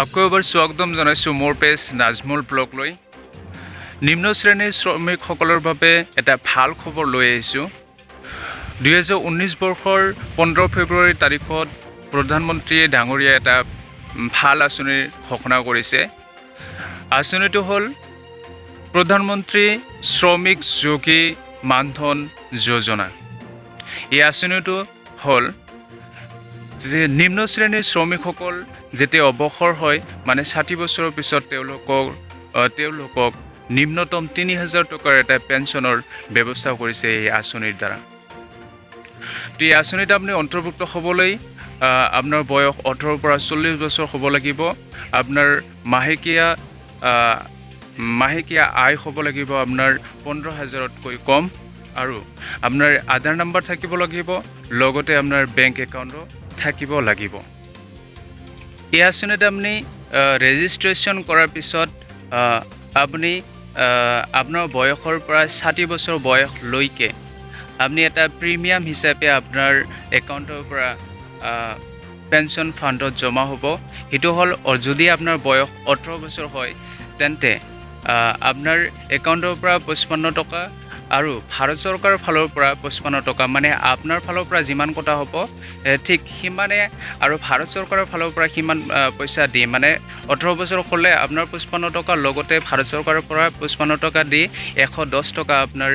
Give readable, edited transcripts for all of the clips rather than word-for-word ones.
আকৌ এবাৰ স্বাগতম জনাইছোঁ মোৰ পেজ নাজমুল ব্লগলৈ। নিম্ন শ্ৰেণীৰ শ্ৰমিকসকলৰ বাবে এটা ভাল খবৰ লৈ আহিছোঁ। 2019 বৰ্ষৰ 15 ফেব্ৰুৱাৰী তাৰিখত প্ৰধানমন্ত্ৰীয়ে ডাঙৰীয়া এটা ভাল আঁচনিৰ ঘোষণা কৰিছে। আঁচনিটো হ'ল প্ৰধানমন্ত্ৰী শ্ৰমিক যোগী মানধন যোজনা। এই আঁচনিটো হ'ল যে নিম্ন শ্ৰেণীৰ শ্ৰমিকসকল যেতিয়া অৱসৰ হয় মানে 60 বছৰৰ পিছত তেওঁলোকক নিম্নতম 3000 টকাৰ এটা পেঞ্চনৰ ব্যৱস্থা কৰিছে এই আঁচনিৰ দ্বাৰা। এই আঁচনিত আপুনি অন্তৰ্ভুক্ত হ'বলৈ আপোনাৰ বয়স 18 পৰা 40 বছৰ হ'ব লাগিব। আপোনাৰ মাহেকীয়া আয় হ'ব লাগিব আপোনাৰ 15,000তকৈ কম, আৰু আপোনাৰ আধাৰ নম্বৰ থাকিব লাগিব, লগতে আপোনাৰ বেংক একাউণ্টো থাকিব লাগিব। এই আঁচনিত আপুনি ৰেজিষ্ট্ৰেশ্যন কৰাৰ পিছত আপুনি আপোনাৰ বয়সৰ পৰা 60 বছৰ বয়সলৈকে আপুনি এটা প্ৰিমিয়াম হিচাপে আপোনাৰ একাউণ্টৰ পৰা পেঞ্চন ফাণ্ডত জমা হ'ব। সেইটো হ'ল যদি আপোনাৰ বয়স 18 বছৰ হয় তেন্তে আপোনাৰ একাউণ্টৰ পৰা 55 টকা আৰু ভাৰত চৰকাৰৰ ফালৰ পৰা 55 টকা, মানে আপোনাৰ ফালৰ পৰা যিমান কটা হ'ব ঠিক সিমানে, আৰু ভাৰত চৰকাৰৰ ফালৰ পৰা সিমান পইচা দি, মানে 18 বছৰ হ'লে আপোনাৰ 55 টকা, লগতে ভাৰত চৰকাৰৰ পৰা 55 টকা দি 110 টকা আপোনাৰ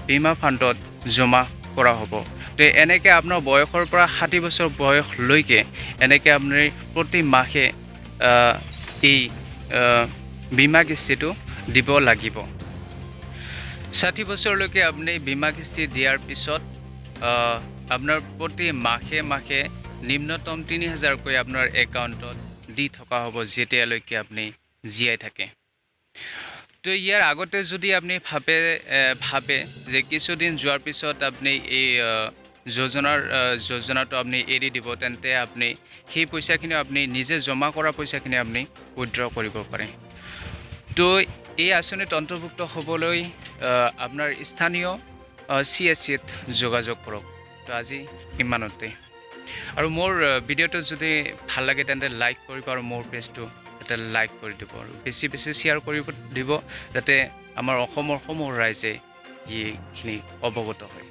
বীমা ফাণ্ডত জমা কৰা হ'ব। তো এনেকৈ আপোনাৰ বয়সৰ পৰা 60 বছৰ বয়সলৈকে এনেকৈ আপুনি প্ৰতি মাহে এই বীমা কিস্তিটো দিব লাগিব। 60 বছৰলৈকে আপুনি বীমা কিস্তি দিয়াৰ পিছত আপোনাৰ প্ৰতি মাহে মাহে নিম্নতম 3000কৈ আপোনাৰ একাউণ্টত দি থকা হ'ব যেতিয়ালৈকে আপুনি জীয়াই থাকে। তো ইয়াৰ আগতে যদি আপুনি ভাবে যে কিছুদিন যোৱাৰ পিছত আপুনি এই যোজনাটো আপুনি এৰি দিব, তেন্তে আপুনি সেই পইচাখিনি আপুনি নিজে জমা কৰা পইচাখিনি আপুনি উইথড্ৰ কৰিব পাৰে। তো এই আঁচনিত অন্তৰ্ভুক্ত হ'বলৈ আপোনাৰ স্থানীয় CSCত যোগাযোগ কৰক। তো আজি ইমানতে, আৰু মোৰ ভিডিঅ'টো যদি ভাল লাগে তেন্তে লাইক কৰিব, আৰু মোৰ পেজটো এটা লাইক কৰি দিব, আৰু বেছি শ্বেয়াৰ কৰিব দিব, যাতে আমাৰ অসমৰ সমূহ ৰাইজে এইখিনি অৱগত হয়।